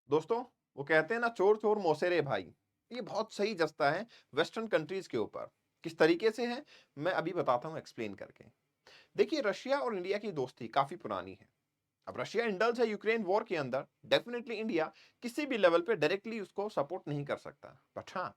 दोस्तों, वो कहते हैं ना, चोर चोर मौसेरे भाई। ये बहुत सही जचता है वेस्टर्न कंट्रीज के ऊपर। किस तरीके से है, मैं अभी बताता हूँ एक्सप्लेन करके। देखिए, रशिया और इंडिया की दोस्ती काफी पुरानी है। अब रशिया इंडल्ज है यूक्रेन वॉर के अंदर, डेफिनेटली इंडिया किसी भी लेवल पे डायरेक्टली उसको सपोर्ट नहीं कर सकता, बट हाँ,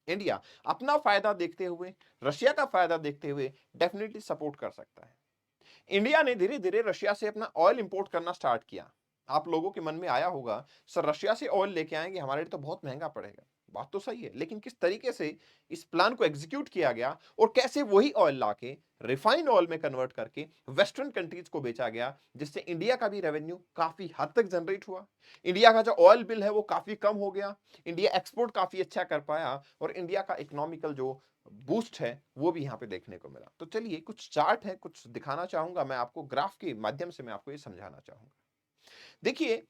इंडिया अपना फायदा देखते हुए, रशिया का फायदा देखते हुए डेफिनेटली सपोर्ट कर सकता है। इंडिया ने धीरे धीरे रशिया से अपना ऑयल इंपोर्ट करना स्टार्ट किया। आप लोगों के मन में आया होगा, सर रशिया से ऑयल लेके आएंगे, हमारे लिए तो बहुत महंगा पड़ेगा। बात तो सही है, लेकिन किस तरीके से इस प्लान को एग्जीक्यूट किया गया और कैसे वही ऑयल लाके रिफाइंड ऑयल में कन्वर्ट करके वेस्टर्न कंट्रीज को बेचा गया, जिससे इंडिया का भी रेवेन्यू काफी हद तक जनरेट हुआ। इंडिया का जो ऑयल बिल है वो काफी कम हो गया। इंडिया एक्सपोर्ट काफी अच्छा कर पाया और इंडिया का इकोनॉमिकल जो बूस्ट है वो भी यहाँ पे देखने को मिला। तो चलिए, कुछ चार्ट है, कुछ दिखाना चाहूंगा मैं आपको, ग्राफ के माध्यम से मैं आपको ये समझाना चाहूंगा। देखिए,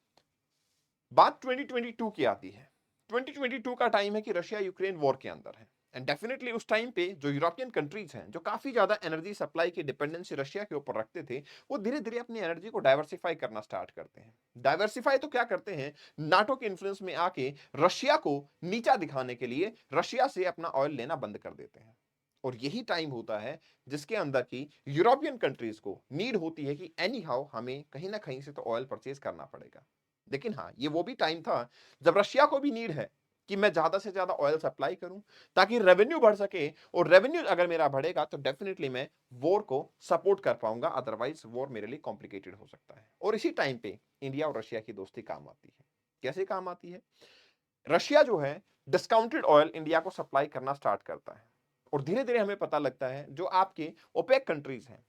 बात 2022 की आती है। 2022 का टाइम है कि रशिया यूक्रेन वॉर के अंदर है। एंड डेफिनेटली उस टाइम पे जो यूरोपियन कंट्रीज हैं, जो काफी ज्यादा एनर्जी सप्लाई की डिपेंडेंसी रशिया के ऊपर रखते थे, वो धीरे धीरे अपनी एनर्जी को डाइवर्सिफाई करना स्टार्ट करते हैं। डाइवर्सिफाई तो क्या करते हैं, नाटो के इन्फ्लुएंस में आके रशिया को नीचा दिखाने के लिए रशिया से अपना ऑयल लेना बंद कर देते हैं। और यही टाइम होता है जिसके अंदर की यूरोपियन कंट्रीज को नीड होती है कि एनी हाउ हमें कहीं ना कहीं से तो ऑयल परचेज करना पड़ेगा। लेकिन हाँ, ये वो भी टाइम था जब रशिया को भी नीड है कि मैं ज्यादा से ज्यादा ऑयल सप्लाई करूं ताकि रेवेन्यू बढ़ सके। और रेवेन्यू अगर मेरा बढ़ेगा तो डेफिनेटली मैं वॉर को सपोर्ट कर पाऊंगा, अदरवाइज वॉर मेरे लिए कॉम्प्लिकेटेड हो सकता है। और इसी टाइम पे इंडिया और रशिया की दोस्ती काम आती है। कैसे काम आती है, रशिया जो है डिस्काउंटेड ऑयल इंडिया को सप्लाई करना स्टार्ट करता है। और धीरे धीरे हमें पता लगता है जो आपके ओपेक कंट्रीज हैं,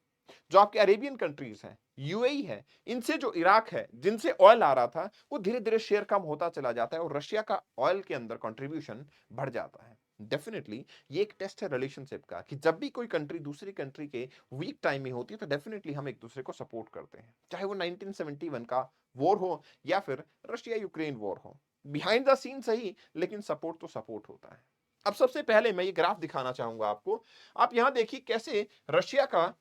जो आपके अरेबियन कंट्रीज हैं, यूएई है, इनसे जो इराक है जिनसे ऑयल आ रहा था, वो धीरे धीरे शेयर कम होता चला जाता है और रशिया का ऑयल के अंदर कंट्रीब्यूशन बढ़ जाता है। डेफिनेटली ये एक टेस्ट है रिलेशनशिप का कि जब भी कोई कंट्री दूसरी कंट्री के वीक टाइम में होती है तो डेफिनेटली हम एक दूसरे को सपोर्ट करते हैं, चाहे वो 1971 का वॉर हो या फिर रशिया यूक्रेन वॉर हो। बिहाइंड द सीन सही, लेकिन सपोर्ट तो सपोर्ट होता है। अब सबसे पहले मैं ये ग्राफ दिखाना चाहूंगा आपको। आप यहां देखिए कैसे रशिया का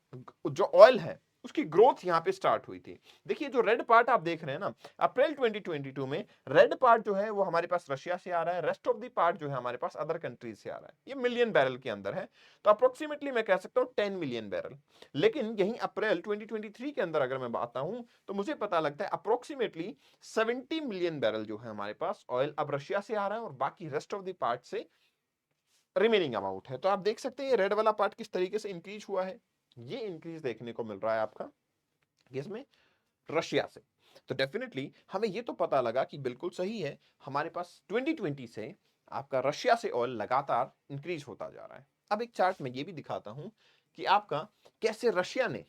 जो ऑयल है उसकी ग्रोथ यहां पे स्टार्ट हुई थी। देखिए, जो रेड पार्ट आप देख रहे हैं ना, अप्रैल 2022 में रेड पार्ट जो है वो हमारे पास रशिया से आ रहा है, रेस्ट ऑफ द पार्ट जो है हमारे पास अदर कंट्रीज से आ रहा है। ये मिलियन बैरल के अंदर है, तो अप्रोक्सीमेटली मैं कह सकता हूं 10 मिलियन बैरल। लेकिन यही अप्रैल 2023 के अंदर अगर मैं आता हूं तो मुझे पता लगता है अप्रोक्सीमेटली 70 मिलियन बैरल जो है हमारे पास ऑयल अब रशिया से आ रहा है और बाकी रेस्ट ऑफ द पार्ट से रिमेनिंग अमाउंट है। तो आप देख सकते हैं ये रेड वाला पार्ट किस तरीके से इंक्रीज हुआ है। ये इंक्रीज देखने को मिल रहा है आपका किसमें, रशिया से। तो डेफिनेटली हमें ये तो पता लगा कि बिल्कुल सही है, हमारे पास 2020 से आपका रशिया से ऑयल लगातार इंक्रीज होता जा रहा है। अब एक चार्ट में ये भी दिखाता हूं कि आपका कैसे रशिया ने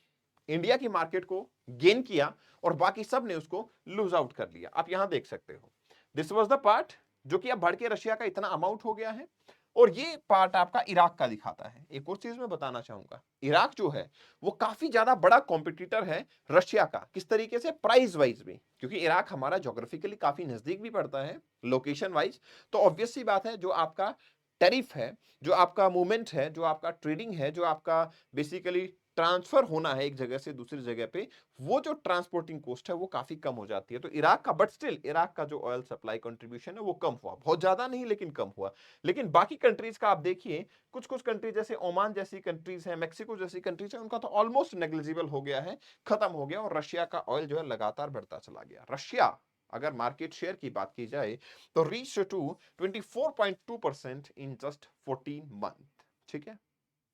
इंडिया की मार्केट को गेन किया और बाकी सब ने उसको लूज आउट कर लिया। आप यहां देख सकते हो, दिस वाज द पार्ट जो कि अब बढ़ के रशिया का इतना अमाउंट हो गया है। और ये पार्ट आपका इराक का दिखाता है। एक और चीज मैं बताना चाहूंगा, इराक जो है वो काफी ज्यादा बड़ा कॉम्पिटिटर है रशिया का। किस तरीके से, प्राइस वाइज भी, क्योंकि इराक हमारा ज्योग्राफिकली काफी नजदीक भी पड़ता है लोकेशन वाइज। तो ऑब्वियस सी बात है, जो आपका टैरिफ है, जो आपका मूवमेंट है, जो आपका ट्रेडिंग है, जो आपका बेसिकली ट्रांसफर होना है एक जगह से दूसरी जगह पे, वो जो ट्रांसपोर्टिंग कॉस्ट है वो काफी कम हो जाती है। तो इराक का, बट स्टिल इराक का जो ऑयल सप्लाई कंट्रीब्यूशन है वो कम हुआ, बहुत ज्यादा नहीं लेकिन कम हुआ। लेकिन बाकी कंट्रीज का आप देखिए, कुछ कुछ कंट्रीज जैसे ओमान जैसी कंट्रीज है, मेक्सिको जैसी कंट्रीज है, उनका तो ऑलमोस्ट नेग्लिजिबल हो गया है, खत्म हो गया। और रशिया का ऑयल जो है लगातार बढ़ता चला गया। रशिया, अगर मार्केट शेयर की बात की जाए तो reach to 24.2% in just 14 month. ठीक है,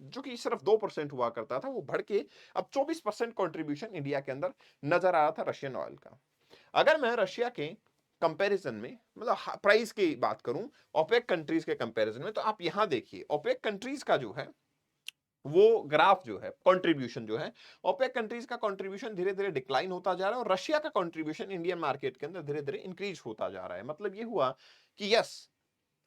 जो कि सिर्फ 2% हुआ करता था, वो बढ़ के अब 24% कंट्रीब्यूशन इंडिया के अंदर नजर आ रहा था रशियन ऑयल का। अगर मैं रशिया के कंपैरिजन में, मतलब प्राइस की बात करूं ओपेक कंट्रीज के कंपैरिजन में, तो आप यहां देखिए ओपेक कंट्रीज का जो है वो ग्राफ जो है, कंट्रीब्यूशन जो है, ओपेक कंट्रीज का कंट्रीब्यूशन धीरे धीरे डिक्लाइन होता जा रहा है और रशिया का कंट्रीब्यूशन इंडियन मार्केट के अंदर धीरे धीरे इंक्रीज होता जा रहा है। मतलब ये हुआ कि यस,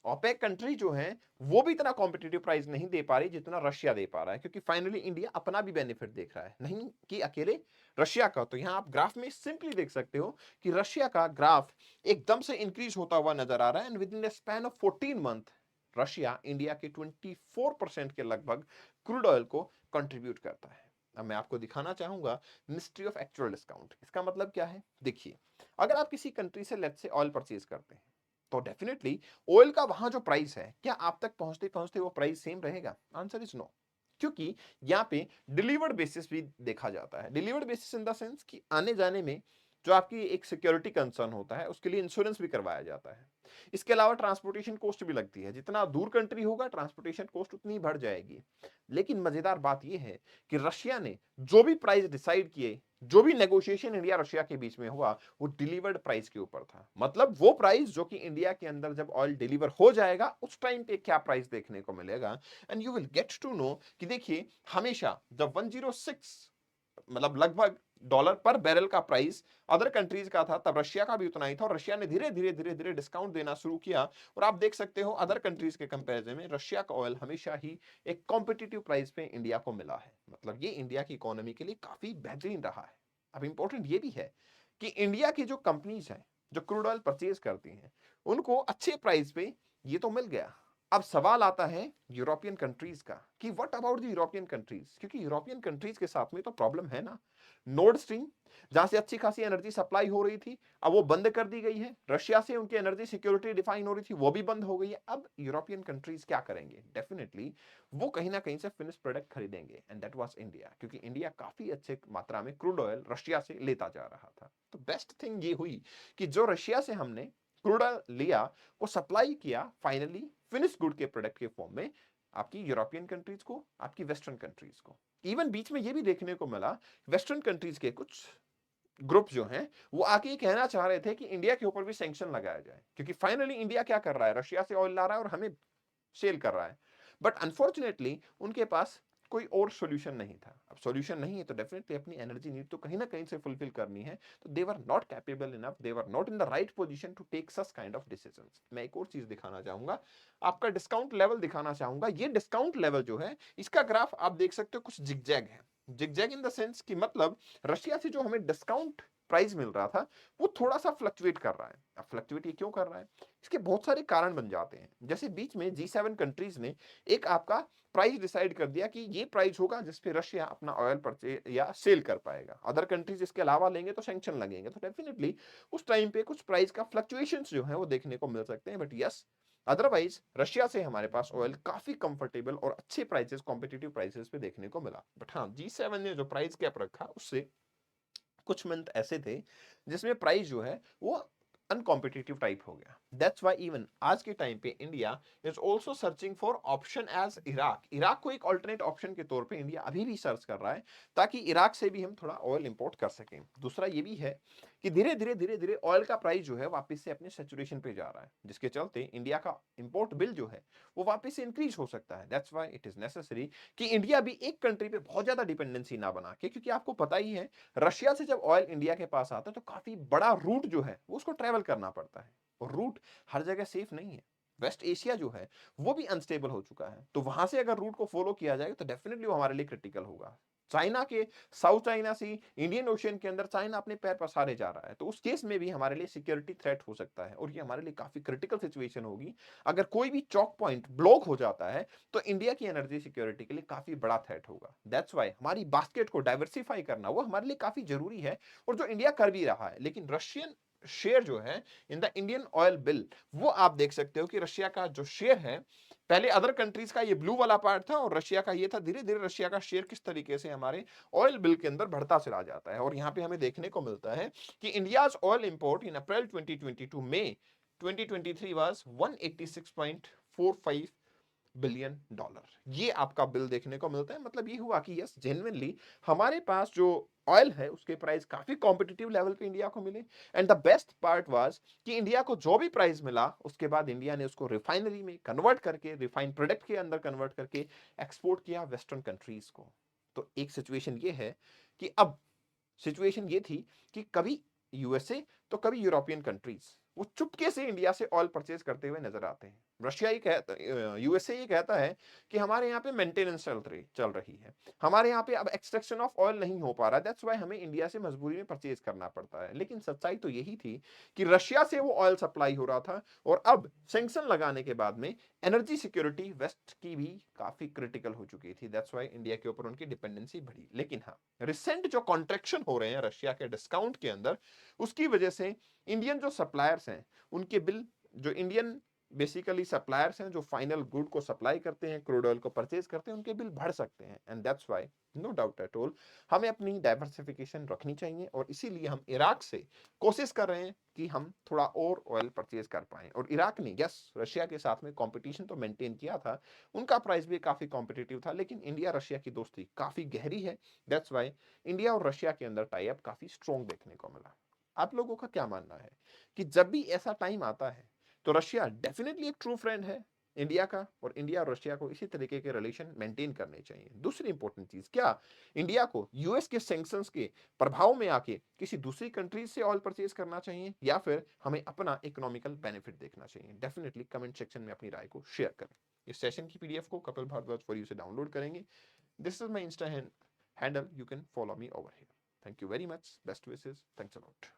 ओपेक कंट्री जो है वो भी इतना कॉम्पिटिटिव प्राइस नहीं दे पा रही जितना रशिया दे पा रहा है, क्योंकि फाइनली इंडिया अपना भी बेनिफिट देख रहा है, नहीं कि अकेले रशिया का। तो यहां आप ग्राफ में सिंपली देख सकते हो कि रशिया का ग्राफ एकदम से इंक्रीज होता हुआ नजर आ रहा है। And with in the span of 14 month Russia India के 24% के लगभग क्रूड ऑयल को कंट्रीब्यूट करता है। अब मैं आपको दिखाना चाहूंगा मिस्ट्री ऑफ एक्चुअल डिस्काउंट। इसका मतलब क्या है? देखिए, अगर आप किसी कंट्री से लेट्स से ऑयल परचेज करते हैं, तो डेफिनेटली ऑयल का वहां जो प्राइस है, क्या आप तक पहुंचते पहुंचते वो प्राइस सेम रहेगा? Answer is no. क्योंकि यहाँ पे डिलीवर्ड बेसिस भी देखा जाता है। Delivered basis in the sense कि आने जाने में जो आपकी एक सिक्योरिटी कंसर्न होता है, उसके लिए इंश्योरेंस भी करवाया जाता है। इसके अलावा ट्रांसपोर्टेशन कॉस्ट भी लगती है। जितना दूर कंट्री होगा, ट्रांसपोर्टेशन कॉस्ट उतनी बढ़ जाएगी। लेकिन मजेदार बात यह है कि रशिया ने जो भी प्राइस डिसाइड किए, जो भी नेगोशिएशन इंडिया रशिया के बीच में हुआ, वो डिलीवर्ड प्राइस के ऊपर था। मतलब वो प्राइस जो कि इंडिया के अंदर जब ऑयल डिलीवर हो जाएगा, उस टाइम पे क्या प्राइस देखने को मिलेगा। And you will get to know कि देखिए, हमेशा जब 106 मतलब लगभग डॉलर पर बैरल का प्राइस अदर कंट्रीज का था, तब रशिया का भी उतना ही था। और रशिया ने धीरे धीरे धीरे धीरे डिस्काउंट देना शुरू किया। और आप देख सकते हो अदर कंट्रीज के कंपैरिजन में रशिया का ऑयल हमेशा ही एक कॉम्पिटिटिव प्राइस पे इंडिया को मिला है। मतलब ये इंडिया की इकोनॉमी के लिए काफी बेहतरीन रहा है। अब इंपॉर्टेंट ये भी है कि इंडिया की जो कंपनीज हैं, जो क्रूड ऑयल परचेज करती हैं, उनको अच्छे प्राइस पे ये तो मिल गया। अब सवाल आता है यूरोपियन कंट्रीज का कि what about the European countries, क्योंकि यूरोपियन कंट्रीज के साथ में तो प्रॉब्लम है ना। नॉर्ड स्ट्रीम, जहां से अच्छी खासी एनर्जी सप्लाई हो रही थी, अब वो बंद कर दी गई है। रशिया से उनकी एनर्जी सिक्योरिटी डिफाइन हो रही थी, वो भी बंद हो गई है। अब यूरोपियन कंट्रीज क्या करेंगे? डेफिनेटली वो कहीं ना कहीं से फिनिश प्रोडक्ट खरीदेंगे, एंड दैट वाज इंडिया। क्योंकि इंडिया काफी अच्छे मात्रा में क्रूड ऑयल रशिया से लेता जा रहा था। तो बेस्ट थिंग ये हुई कि जो रशिया से हमने क्रूड ऑयल लिया, वो सप्लाई किया फाइनली फिनिश गुड के प्रोडक्ट के फॉर्म में आपकी यूरोपियन कंट्रीज को, आपकी वेस्टर्न कंट्रीज को। इवन बीच में ये भी देखने को मिला, वेस्टर्न कंट्रीज के कुछ ग्रुप जो हैं, वो आके ये कहना चाह रहे थे कि इंडिया के ऊपर भी सैंक्शन लगाया जाए। क्योंकि फाइनली इंडिया क्या कर रहा है? रशिया से ऑयल ला रहा है और हमें सेल कर रहा है। बट अनफॉर्चुनेटली उनके पास कोई और सॉल्यूशन नहीं था। अब सॉल्यूशन नहीं है तो डेफिनेटली अपनी एनर्जी नीड तो कहीं ना कहीं से फुलफिल करनी है। तो they were not capable enough, they were not in the right position to take such kind of decisions. मैं एक और चीज दिखाना चाहूंगा, आपका डिस्काउंट लेवल दिखाना चाहूंगा। ये डिस्काउंट लेवल जो है, इसका ग्राफ आप देख सकते हो कुछ जिगजैग है। जिगजैग इन द सेंस कि मतलब रशिया से जो हमें डिस्काउंट प्राइस मिल रहा था, वो थोड़ा सा फ्लक्चुएट कर रहा है। अब फ्लक्चुएट ये क्यों कर रहा है? इसके बहुत सारे कारण बन जाते हैं। जैसे बीच में G7 कंट्रीज ने एक आपका प्राइस डिसाइड कर दिया कि ये प्राइस होगा जिस पे रशिया अपना ऑयल परचेज या सेल कर पाएगा। अदर कंट्रीज इसके अलावा लेंगे तो सैंक्शन लगेंगे। तो डेफिनेटली उस टाइम पे कुछ प्राइस का फ्लक्चुएशंस जो है वो देखने को मिल सकते हैं। बट यस, अदरवाइज रशिया से हमारे पास ऑयल काफी कंफर्टेबल और अच्छे प्राइसेस, कॉम्पिटिटिव प्राइसेस पे देखने को मिला। बट हाँ, G7 ने जो प्राइस कैप रखा, उससे कुछ मंथ ऐसे थे जिसमें प्राइस जो है वो अनकॉम्पिटिटिव टाइप हो गया। दैट्स व्हाई इवन आज के टाइम पे India is also searching for option as Iraq. Iraq को एक ऑल्टरनेट ऑप्शन के तौर पे इंडिया अभी भी सर्च कर रहा है, ताकि इराक से भी हम थोड़ा ऑयल इंपोर्ट कर सकें। दूसरा ये भी है कि धीरे धीरे ऑयल का प्राइस जो है वापस से अपने सेचुरेशन पे जा रहा है, जिसके चलते इंडिया का इंपोर्ट बिल जो है वो वापस से इंक्रीज हो सकता है। That's why it is necessary कि इंडिया भी एक कंट्री पे बहुत ज्यादा डिपेंडेंसी ना बना के, क्योंकि आपको पता ही है रशिया से जब ऑयल इंडिया के पास आता है तो काफी बड़ा रूट जो है वो उसको ट्रेवल करना पड़ता है। और रूट हर जगह सेफ नहीं है। वेस्ट एशिया जो है वो भी अनस्टेबल हो चुका है। तो वहां से अगर रूट को फॉलो किया जाएगा तो डेफिनेटली वो हमारे लिए क्रिटिकल होगा। चाइना के साउथ चाइना सी इंडियन ओशियन के अंदर चाइना अपने पैर पसारे जा रहा है, तो उस केस में भी हमारे लिए सिक्योरिटी थ्रेट हो सकता है। और ये हमारे लिए काफी क्रिटिकल सिचुएशन होगी। अगर कोई भी चौक पॉइंट ब्लॉक हो जाता है तो इंडिया की एनर्जी सिक्योरिटी के लिए काफी बड़ा थ्रेट होगा। दैट्स व्हाई हमारी बास्केट को डाइवर्सिफाई करना वो हमारे लिए काफी जरूरी है, और जो इंडिया कर भी रहा है। लेकिन रशियन शेयर जो है in the Indian oil bill, वो आप देख सकते हो कि रशिया का जो शेयर है, पहले अदर कंट्रीज का ये ब्लू वाला पार्ट था और रशिया का ये था। धीरे धीरे रशिया का शेयर किस तरीके से हमारे ऑयल बिल के अंदर बढ़ता चला जाता है। और यहां पे हमें देखने को मिलता है कि इंडियाज ऑयल इंपोर्ट इन अप्रैल 2022 में 2023 वाज 186.45 बिलियन डॉलर। ये आपका बिल देखने को मिलता है। मतलब ये हुआ कि यस, जेन्युइनली हमारे पास जो ऑयल है उसके प्राइस काफी कॉम्पिटिटिव लेवल पे इंडिया को मिले। And the best part was कि इंडिया को जो भी प्राइस मिला, उसके बाद इंडिया ने उसको रिफाइनरी में कन्वर्ट करके, रिफाइंड प्रोडक्ट के अंदर कन्वर्ट करके एक्सपोर्ट किया वेस्टर्न कंट्रीज को। तो एक सिचुएशन ये है कि अब सिचुएशन ये थी कि कभी यूएसए तो कभी यूरोपियन कंट्रीज वो चुपके से इंडिया से ऑयल परचेज करते हुए नजर आते हैं। रशिया ये कहता यूएसए ये कहता है कि हमारे यहाँ पे मेंटेनेंस चल रही है। हमारे यहाँ पे अब एक्सट्रैक्शन ऑफ ऑयल नहीं हो पा रहा है, दैट्स व्हाई हमें इंडिया से मजबूरी में परचेज़ करना पड़ता है। लेकिन सच्चाई तो यही थी कि रशिया से वो ऑयल सप्लाई हो रहा था और अब सैंक्शन लगाने के बाद में एनर्जी सिक्योरिटी वेस्ट की भी काफ़ी क्रिटिकल हो चुकी थी। दैट्स व्हाई इंडिया के ऊपर उनकी डिपेंडेंसी बढ़ी। लेकिन हाँ, रिसेंट जो कॉन्ट्रैक्शन हो रहे हैं रशिया के डिस्काउंट के अंदर, उसकी वजह से इंडियन जो सप्लायर्स हैं, उनके बिल जो इंडियन बेसिकली सप्लायर्स हैं जो फाइनल गुड को सप्लाई करते हैं, क्रूड ऑयल को परचेज करते हैं, उनके बिल बढ़ सकते हैं। And that's why no doubt at all हमें अपनी डाइवर्सिफिकेशन रखनी चाहिए और इसीलिए हम इराक से कोशिश कर रहे हैं कि हम थोड़ा और ऑयल परचेज कर पाएं। और इराक ने यस रशिया के साथ में कंपटीशन तो मेंटेन किया था, उनका प्राइस भी काफी कॉम्पिटिटिव था, लेकिन इंडिया रशिया की दोस्ती काफी गहरी है। दैट्स व्हाई इंडिया और रशिया के अंदर टाई अप काफी स्ट्रॉन्ग देखने को मिला। आप लोगों का क्या मानना है कि जब भी ऐसा टाइम आता है तो रशिया डेफिनेटली एक ट्रू फ्रेंड है इंडिया का, और इंडिया और रशिया को इसी तरीके के रिलेशन मेंटेन करने चाहिए। दूसरी इंपॉर्टेंट चीज, क्या इंडिया को यूएस के सैंक्शंस के प्रभाव में आके किसी दूसरी कंट्रीज से ऑयल परचेज करना चाहिए या फिर हमें अपना इकोनॉमिकल बेनिफिट देखना चाहिए? डेफिनेटली कमेंट सेक्शन में अपनी राय को शेयर करें। इस सेशन की पीडीएफ को कपिल भारद्वाज फॉर यू से डाउनलोड करेंगे। This is my Insta handle, you can follow me over here. Thank you very much, best wishes, thanks a lot.